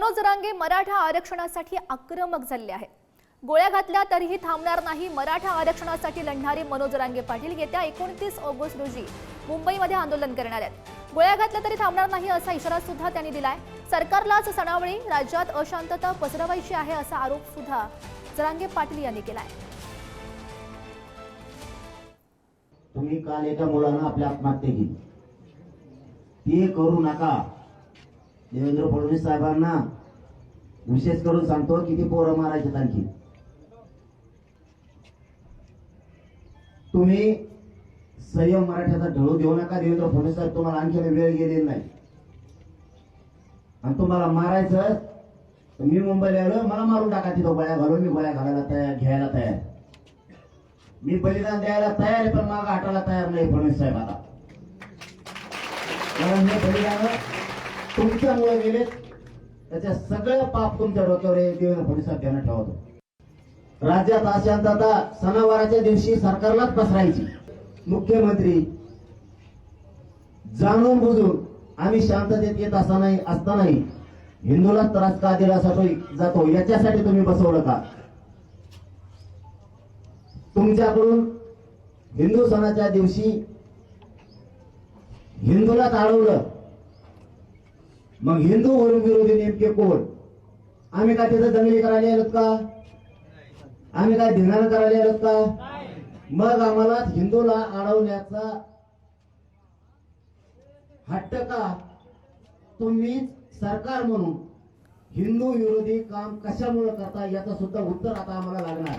मनोज जरांगे मराठा आरक्षणासाठी आक्रमक झाले आहेत। गोळ्या घातल्या तरीही थांबणार नाही मराठा आरक्षणासाठी लढणारे मनोज जरांगे पाटील येत्या 29 ऑगस्ट रोजी मुंबईमध्ये आंदोलन करणार आहेत। गोळ्या घातल्या तरी थांबणार नाही असा इशारा सुद्धा त्यांनी दिलाय। सरकारलाच सणावळी राज्यात अशांतता पसरवायची आहे असा आरोप सुद्धा जरांगे पाटील यांनी केलाय। तुम्ही काल एका मुलानं आपल्या आत्महत्या केली, ते करू नका। देवेंद्र फडणवीस साहेबांना विशेष करून सांगतो किती पोरं मारायचे आणखी। तुम्ही संयम मराठ्याचा ढळू देऊ नका। देवेंद्र फडणवीस साहेब तुम्हाला आणखी वेळ गेलेली नाही आणि तुम्हाला मारायचं तर मी मुंबईला आलो, मला मारून टाका, तिथं गोळ्या घालून मी गोळ्या घालायला तयार, घ्यायला तयार, मी बलिदान द्यायला तयार आहे, पण मागं हटायला तयार नाही फडणवीस साहेब आता। कारण हे बलिदान तुमच्यामुळे गेले, त्याच्या सगळं पाप तुमच्या डोक्यावर आहे। देवेंद्र फडणवीस साहेब ध्यानात ठेवतो। राज्यात अशांतता सणावाराच्या दिवशी सरकारलाच पसरायची। मुख्यमंत्री जाणून बुजून आम्ही शांततेत येत असतानाही हिंदूला त्रास का दिला जातो याच्यासाठी तुम्ही बसवलं का? तुमच्याकडून हिंदू सणाच्या दिवशी हिंदूला टाळवलं, मग हिंदू विरोधी नेमके कोण? आम्ही काय तिथं दंगली करायला आलोत का? आम्ही काय धिंगाणा करायला आलोत का? मग आम्हाला हिंदूला अडवण्याचा हट्ट का? तुम्ही सरकार म्हणून हिंदू विरोधी काम कशामुळे करता याचं सुद्धा उत्तर आता आम्हाला लागणार।